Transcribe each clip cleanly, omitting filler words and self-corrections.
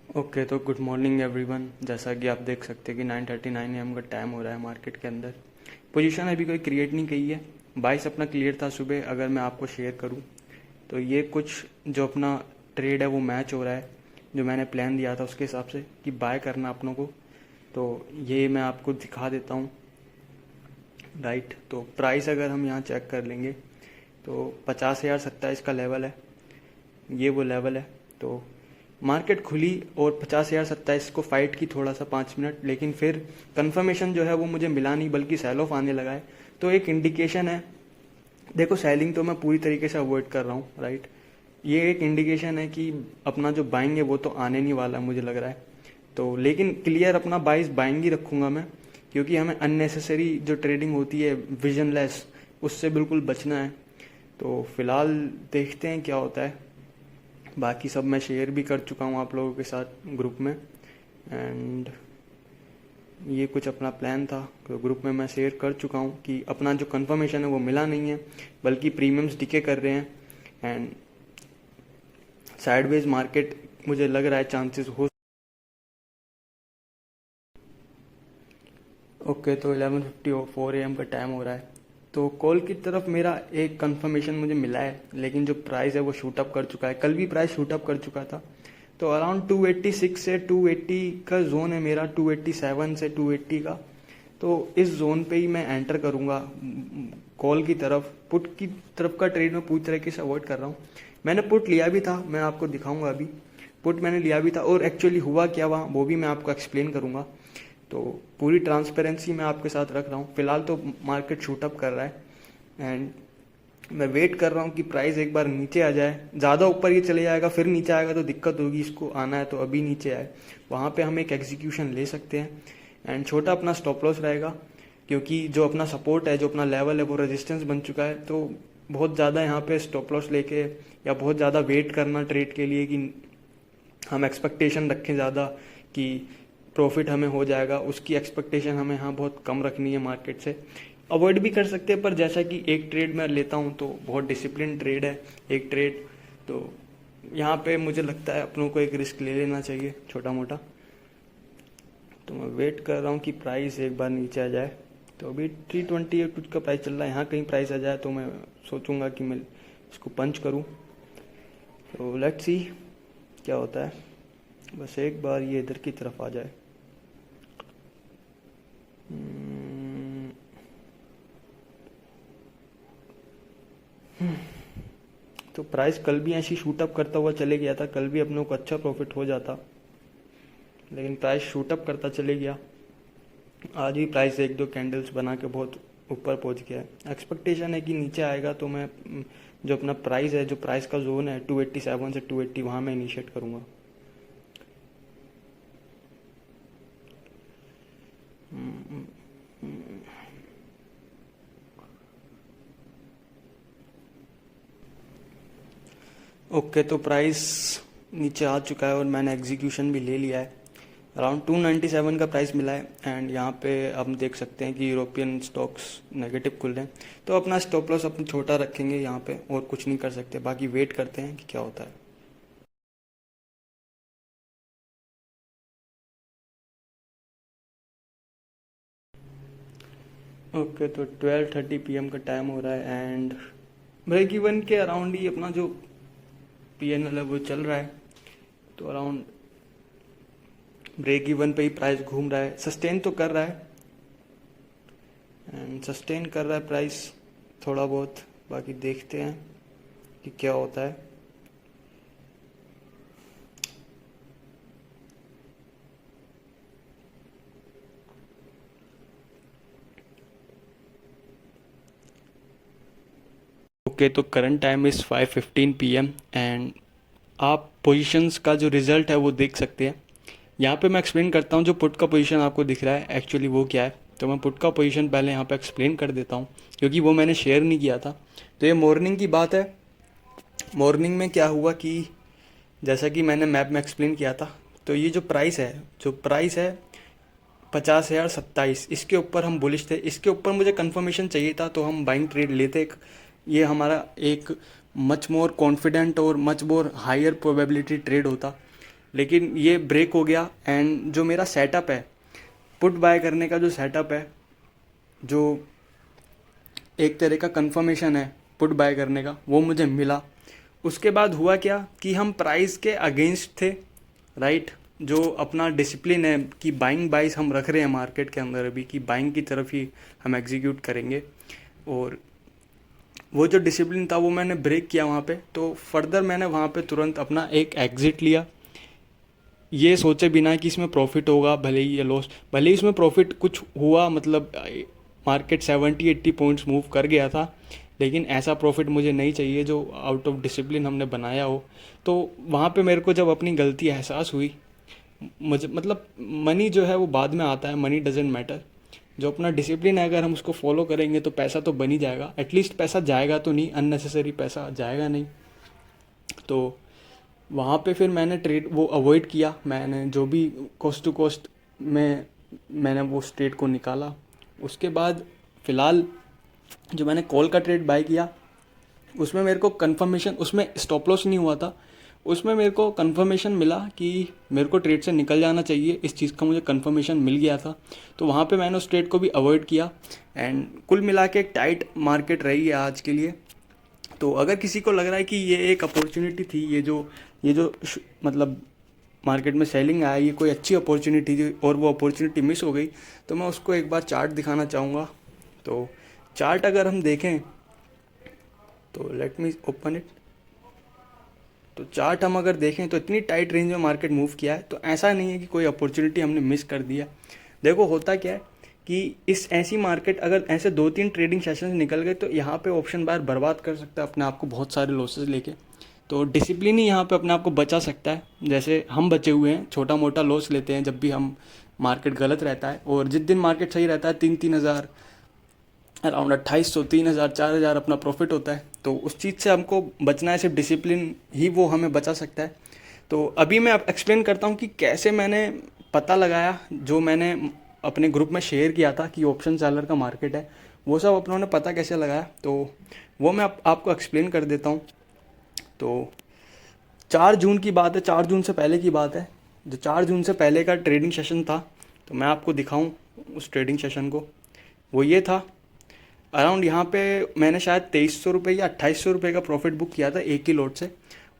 Okay तो good morning everyone. जैसा कि आप देख सकते हैं कि 9:39 AM का टाइम हो रहा है मार्केट के अंदर। पोजीशन अभी कोई क्रिएट नहीं की है। बाइस अपना क्लियर था सुबह। अगर मैं आपको शेयर करूं तो ये कुछ जो अपना ट्रेड है वो मैच हो रहा है जो मैंने प्लान दिया था उसके हिसाब से कि बाय करना अपनों को। तो ये मैं आपको दिखा देता हूँ। राइट, तो प्राइस अगर हम यहाँ चेक कर लेंगे तो 50,027 का लेवल है। ये वो लेवल है। तो मार्केट खुली और 50,027 को फाइट की थोड़ा सा 5 मिनट, लेकिन फिर कंफर्मेशन जो है वो मुझे मिला नहीं बल्कि सेल ऑफ आने लगा है। तो एक इंडिकेशन है। देखो, सेलिंग तो मैं पूरी तरीके से अवॉइड कर रहा हूँ। राइट, ये एक इंडिकेशन है कि अपना जो बाइंग है वो तो आने नहीं वाला मुझे लग रहा है। तो लेकिन क्लियर अपना बाइस बाइंग ही रखूंगा मैं, क्योंकि हमें अननेसेसरी जो ट्रेडिंग होती है विजनलेस, उससे बिल्कुल बचना है। तो फिलहाल देखते हैं क्या होता है। बाकी सब मैं शेयर भी कर चुका हूँ आप लोगों के साथ ग्रुप में। एंड ये कुछ अपना प्लान था तो ग्रुप में मैं शेयर कर चुका हूँ कि अपना जो कंफर्मेशन है वो मिला नहीं है बल्कि प्रीमियम्स डिके कर रहे हैं। एंड साइडवेज मार्केट मुझे लग रहा है चांसेस हो। ओके, तो 11:54 AM का टाइम हो रहा है। तो कॉल की तरफ मेरा एक कंफर्मेशन मुझे मिला है, लेकिन जो प्राइस है वो शूट अप कर चुका है। कल भी प्राइस शूट अप कर चुका था। तो अराउंड 286 से 280 का जोन है मेरा, 287 से 280 का। तो इस जोन पे ही मैं एंटर करूंगा कॉल की तरफ। पुट की तरफ का ट्रेड में पूरी तरीके से अवॉइड कर रहा हूँ। मैंने पुट लिया भी था, मैं आपको दिखाऊंगा अभी। पुट मैंने लिया भी था और एक्चुअली हुआ क्या वहाँ वो भी मैं आपको एक्सप्लेन करूंगा। तो पूरी ट्रांसपेरेंसी मैं आपके साथ रख रहा हूँ। फिलहाल तो मार्केट शूट अप कर रहा है एंड मैं वेट कर रहा हूँ कि प्राइस एक बार नीचे आ जाए। ज़्यादा ऊपर ये चले जाएगा फिर नीचे आएगा तो दिक्कत होगी। इसको आना है तो अभी नीचे आए, वहाँ पे हम एक एग्जीक्यूशन ले सकते हैं। एंड छोटा अपना स्टॉप लॉस रहेगा, क्योंकि जो अपना सपोर्ट है, जो अपना लेवल है वो रेजिस्टेंस बन चुका है। तो बहुत ज़्यादा यहाँ पे स्टॉप लॉस लेके या बहुत ज़्यादा वेट करना ट्रेड के लिए कि हम एक्सपेक्टेशन रखें ज़्यादा कि प्रॉफिट हमें हो जाएगा, उसकी एक्सपेक्टेशन हमें यहाँ बहुत कम रखनी है। मार्केट से अवॉइड भी कर सकते हैं, पर जैसा कि एक ट्रेड मैं लेता हूँ तो बहुत डिसिप्लिन ट्रेड है एक ट्रेड। तो यहाँ पे मुझे लगता है अपनों को एक रिस्क ले लेना चाहिए छोटा मोटा। तो मैं वेट कर रहा हूँ कि प्राइस एक बार नीचे आ जाए। तो अभी 320 कुछ का प्राइस चल रहा है। यहाँ कहीं प्राइस आ जाए तो मैं सोचूंगा कि मैं इसको पंच करूँ। तो लेट्स सी क्या होता है। बस एक बार ये इधर की तरफ आ जाए। तो प्राइस कल भी ऐसी शूट अप करता हुआ चले गया था। कल भी अपनों को अच्छा प्रॉफिट हो जाता, लेकिन प्राइस शूट अप करता चले गया। आज भी प्राइस एक दो कैंडल्स बना के बहुत ऊपर पहुंच गया है। एक्सपेक्टेशन है कि नीचे आएगा तो मैं जो अपना प्राइस है, जो प्राइस का जोन है 287 से 280, वहां मैं इनिशिएट करूंगा। ओके, तो प्राइस नीचे आ चुका है और मैंने एग्जीक्यूशन भी ले लिया है। अराउंड 297 का प्राइस मिला है एंड यहाँ पे हम देख सकते हैं कि यूरोपियन स्टॉक्स नेगेटिव खुल रहे हैं। तो अपना स्टॉप लॉस अपना छोटा रखेंगे यहाँ पे और कुछ नहीं कर सकते। बाकी वेट करते हैं कि क्या होता है। ओके, तो 12:30 PM का टाइम हो रहा है एंड ब्रेक इवन के अराउंड ही अपना जो PNL है वो चल रहा है। तो अराउंड ब्रेक इवन पे ही प्राइस घूम रहा है। सस्टेन तो कर रहा है एंड सस्टेन कर रहा है प्राइस थोड़ा बहुत। बाकी देखते हैं कि क्या होता है। ओके, तो current time is 5:15 PM and आप पोजीशंस का जो रिजल्ट है वो देख सकते हैं। यहाँ पे मैं एक्सप्लेन करता हूँ जो पुट का पोजीशन आपको दिख रहा है एक्चुअली वो क्या है। तो मैं पुट का पोजीशन पहले यहाँ पे एक्सप्लेन कर देता हूँ, क्योंकि वो मैंने शेयर नहीं किया था। तो ये मॉर्निंग की बात है। मॉर्निंग में क्या हुआ कि जैसा कि मैंने मैप में एक्सप्लेन किया था, तो ये जो प्राइस है 50,027, इसके ऊपर हम बुलिश थे। इसके ऊपर मुझे कंफर्मेशन चाहिए था तो हम बाइंग ट्रेड लेते। ये हमारा एक मच मोर कॉन्फिडेंट और much more higher probability trade होता। लेकिन ये ब्रेक हो गया। एंड जो मेरा सेटअप है पुट बाय करने का, जो सेटअप है, जो एक तरह का कंफर्मेशन है पुट बाय करने का, वो मुझे मिला। उसके बाद हुआ क्या कि हम प्राइस के अगेंस्ट थे, राइट। जो अपना डिसिप्लिन है कि बाइंग बाइस हम रख रहे हैं मार्केट के अंदर अभी, कि बाइंग की तरफ ही हम एग्जीक्यूट करेंगे, और वो जो डिसिप्लिन था वो मैंने ब्रेक किया वहाँ पे। तो फर्दर मैंने वहाँ पे तुरंत अपना एक एग्ज़िट लिया, ये सोचे बिना कि इसमें प्रॉफिट होगा भले ही या लॉस। भले ही इसमें प्रॉफिट कुछ हुआ, मतलब मार्केट 70-80 पॉइंट्स मूव कर गया था, लेकिन ऐसा प्रॉफिट मुझे नहीं चाहिए जो आउट ऑफ डिसिप्लिन हमने बनाया हो। तो वहाँ पे मेरे को जब अपनी गलती एहसास हुई, मुझे मतलब मनी जो है वो बाद में आता है, मनी डजेंट मैटर। जो अपना डिसिप्लिन है अगर हम उसको फॉलो करेंगे तो पैसा तो बन ही जाएगा, एटलीस्ट पैसा जाएगा तो नहीं, अननेसेसरी पैसा जाएगा नहीं। तो वहाँ पे फिर मैंने ट्रेड वो अवॉइड किया, मैंने जो भी कॉस्ट टू कॉस्ट में मैंने वो ट्रेड को निकाला। उसके बाद फ़िलहाल जो मैंने कॉल का ट्रेड बाय किया उसमें मेरे को कंफर्मेशन, उसमें स्टॉप लॉस नहीं हुआ था, उसमें मेरे को कंफर्मेशन मिला कि मेरे को ट्रेड से निकल जाना चाहिए, इस चीज़ का मुझे कंफर्मेशन मिल गया था। तो वहाँ पे मैंने उस ट्रेड को भी अवॉइड किया। एंड कुल मिला के एक टाइट मार्केट रही है आज के लिए। तो अगर किसी को लग रहा है कि ये एक अपॉर्चुनिटी थी, ये जो मतलब मार्केट में सेलिंग आया, ये कोई अच्छी अपॉर्चुनिटी थी और वो अपॉर्चुनिटी मिस हो गई, तो मैं उसको एक बार चार्ट दिखाना चाहूँगा। तो चार्ट अगर हम देखें तो लेट मी ओपन इट। तो चार्ट हम अगर देखें तो इतनी टाइट रेंज में मार्केट मूव किया है, तो ऐसा नहीं है कि कोई अपॉर्चुनिटी हमने मिस कर दिया। देखो होता क्या है कि इस ऐसी मार्केट अगर ऐसे 2-3 ट्रेडिंग सेशंस निकल गए तो यहाँ पे ऑप्शन बायर बर्बाद कर सकता है अपने आप को बहुत सारे लॉसेस लेके। तो डिसिप्लिन ही यहाँ पे अपने आप को बचा सकता है। जैसे हम बचे हुए हैं, छोटा मोटा लॉस लेते हैं जब भी हम मार्केट गलत रहता है, और जिस दिन मार्केट सही रहता है 3-3 हज़ार, अराउंड 2800, 3000, 4000 अपना प्रॉफिट होता है। तो उस चीज़ से हमको बचना है, सिर्फ डिसिप्लिन ही वो हमें बचा सकता है। तो अभी मैं एक्सप्लेन करता हूँ कि कैसे मैंने पता लगाया, जो मैंने अपने ग्रुप में शेयर किया था कि ऑप्शन सेलर का मार्केट है, वो सब अपनों ने पता कैसे लगाया, तो वो मैं आपको एक्सप्लेन कर देता हूँ। तो 4 जून की बात है, 4 जून से पहले की बात है। जो 4 जून से पहले का ट्रेडिंग सेशन था, तो मैं आपको दिखाऊं उस ट्रेडिंग सेशन को। वो ये था, अराउंड यहाँ पे मैंने शायद 2300 रुपये या 2800 रुपये का प्रॉफिट बुक किया था एक ही लॉट से।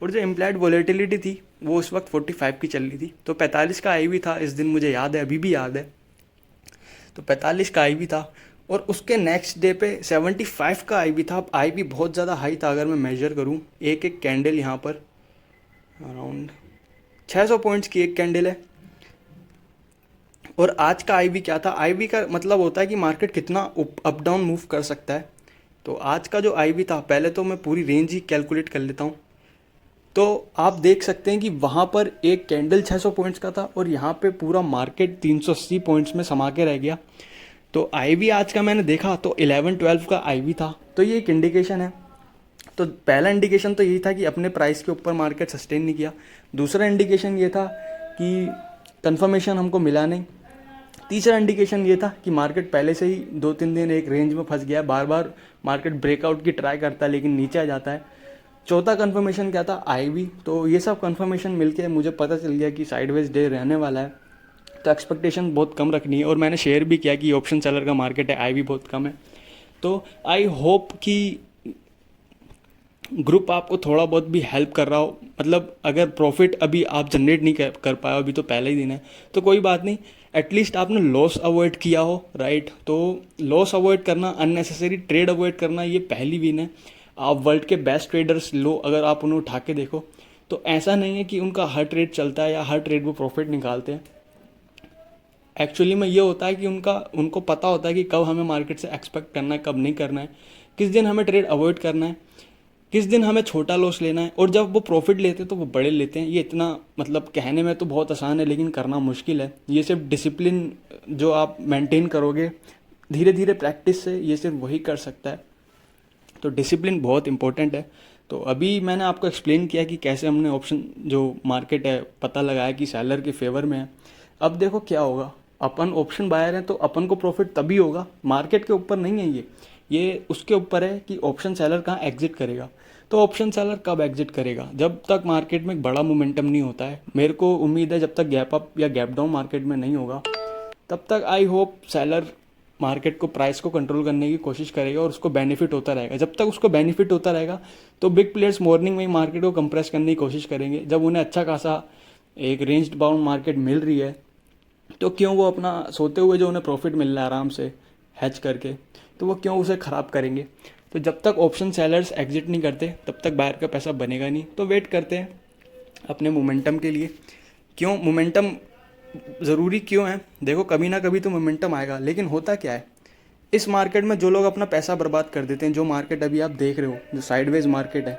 और जो इम्प्लाइड वॉलेटिलिटी थी वो उस वक्त 45 की चल रही थी। तो 45 का आई भी था इस दिन, मुझे याद है, अभी भी याद है। तो 45 का आई भी था, और उसके नेक्स्ट डे पे 75 का आई भी था। अब आई भी बहुत ज़्यादा हाई था, अगर मैं मेजर करूँ एक एक कैंडल यहाँ पर अराउंड 600 पॉइंट्स की एक कैंडल है। और आज का आई भी क्या था, आई भी का मतलब होता है कि मार्केट कितना अप डाउन मूव कर सकता है। तो आज का जो आई भी था, पहले तो मैं पूरी रेंज ही कैलकुलेट कर लेता हूँ। तो आप देख सकते हैं कि वहाँ पर एक कैंडल 600 पॉइंट्स का था और यहाँ पे पूरा मार्केट 380 पॉइंट्स में समा के रह गया। तो आई भी आज का मैंने देखा तो 11-12 का आई भी था। तो ये एक इंडिकेशन है। तो पहला इंडिकेशन तो यही था कि अपने प्राइस के ऊपर मार्केट सस्टेन नहीं किया। दूसरा इंडिकेशन ये था कि कंफर्मेशन हमको मिला नहीं। तीसरा इंडिकेशन ये था कि मार्केट पहले से ही 2-3 दिन एक रेंज में फंस गया है, बार बार मार्केट ब्रेकआउट की ट्राई करता है लेकिन नीचे आ जाता है। चौथा कंफर्मेशन क्या था, आई भी। तो ये सब कंफर्मेशन मिलके मुझे पता चल गया कि साइडवेज डे रहने वाला है, तो एक्सपेक्टेशन बहुत कम रखनी है। और मैंने शेयर भी किया कि ऑप्शन सेलर का मार्केट है, आई भी बहुत कम है। तो आई होप कि ग्रुप आपको थोड़ा बहुत भी हेल्प कर रहा हो। मतलब अगर प्रॉफिट अभी आप जनरेट नहीं कर पाए, अभी तो पहला ही दिन है, तो कोई बात नहीं, एटलीस्ट आपने लॉस अवॉइड किया हो, राइट। तो लॉस अवॉइड करना, अननेसेसरी ट्रेड अवॉइड करना, ये पहली विन है। आप वर्ल्ड के बेस्ट ट्रेडर्स लो, अगर आप उन्हें उठा के देखो तो ऐसा नहीं है कि उनका हर ट्रेड चलता है या हर ट्रेड वो प्रॉफिट निकालते हैं। एक्चुअली में ये होता है कि उनको पता होता है कि कब हमें मार्केट से एक्सपेक्ट करना है, कब नहीं करना है, किस दिन हमें ट्रेड अवॉइड करना है, किस दिन हमें छोटा लॉस लेना है। और जब वो प्रॉफिट लेते हैं तो वो बड़े लेते हैं। ये इतना मतलब कहने में तो बहुत आसान है लेकिन करना मुश्किल है। ये सिर्फ डिसिप्लिन जो आप मेंटेन करोगे धीरे धीरे प्रैक्टिस से, ये सिर्फ वही कर सकता है। तो डिसिप्लिन बहुत इंपॉर्टेंट है। तो अभी मैंने आपको एक्सप्लेन किया कि कैसे हमने ऑप्शन जो मार्केट है पता लगाया कि सेलर के फेवर में है। अब देखो क्या होगा, अपन ऑप्शन बायर हैं तो अपन को प्रॉफिट तभी होगा, मार्केट के ऊपर नहीं है ये उसके ऊपर है कि ऑप्शन सेलर कहाँ एग्जिट करेगा। तो ऑप्शन सेलर कब एग्जिट करेगा? जब तक मार्केट में एक बड़ा मोमेंटम नहीं होता है। मेरे को उम्मीद है जब तक गैप अप या गैप डाउन मार्केट में नहीं होगा तब तक आई होप सेलर मार्केट को, प्राइस को कंट्रोल करने की कोशिश करेगा और उसको बेनिफिट होता रहेगा। जब तक उसको बेनिफिट होता रहेगा तो बिग प्लेयर्स मॉर्निंग में ही मार्केट को कंप्रेस करने की कोशिश करेंगे। जब उन्हें अच्छा खासा एक रेंज बाउंड मार्केट मिल रही है तो क्यों वो अपना सोते हुए जो उन्हें प्रॉफिट मिल रहा है आराम से हैच करके, तो वो क्यों उसे ख़राब करेंगे? तो जब तक ऑप्शन सेलर्स एग्जिट नहीं करते तब तक बायर का पैसा बनेगा नहीं। तो वेट करते हैं अपने मोमेंटम के लिए। क्यों मोमेंटम ज़रूरी क्यों है? देखो कभी ना कभी तो मोमेंटम आएगा, लेकिन होता क्या है इस मार्केट में, जो लोग अपना पैसा बर्बाद कर देते हैं, जो मार्केट अभी आप देख रहे हो जो साइडवेज मार्केट है,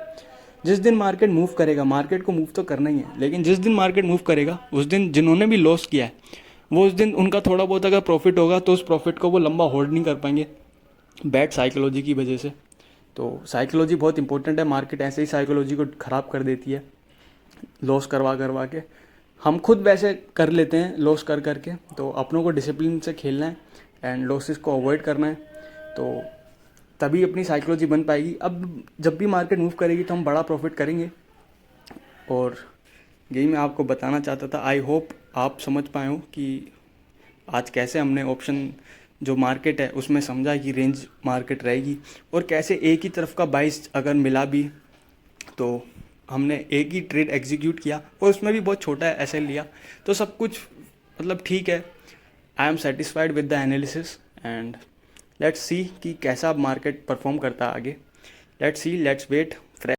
जिस दिन मार्केट मूव करेगा, मार्केट को मूव तो करना ही है, लेकिन जिस दिन मार्केट मूव करेगा उस दिन जिन्होंने भी लॉस किया है वो उस दिन उनका थोड़ा बहुत अगर प्रॉफिट होगा तो उस प्रॉफिट को वो लंबा होल्ड नहीं कर पाएंगे बैड साइकोलॉजी की वजह से। तो साइकोलॉजी बहुत इंपॉर्टेंट है। मार्केट ऐसे ही साइकोलॉजी को ख़राब कर देती है लॉस करवा करवा के। हम खुद वैसे कर लेते हैं लॉस कर करके। तो अपनों को डिसिप्लिन से खेलना है एंड लॉसेस को अवॉइड करना है, तो तभी अपनी साइकोलॉजी बन पाएगी। अब जब भी मार्केट मूव करेगी तो हम बड़ा प्रॉफिट करेंगे, और यही मैं आपको बताना चाहता था। आई होप आप समझ पाए हो कि आज कैसे हमने ऑप्शन जो मार्केट है उसमें समझा कि रेंज मार्केट रहेगी, और कैसे एक ही तरफ का बाइस अगर मिला भी तो हमने एक ही ट्रेड एग्जीक्यूट किया और उसमें भी बहुत छोटा ऐसे लिया, तो सब कुछ मतलब ठीक है। I am satisfied with the analysis and let's see कि कैसा मार्केट परफॉर्म करता है आगे। Let's see, let's wait.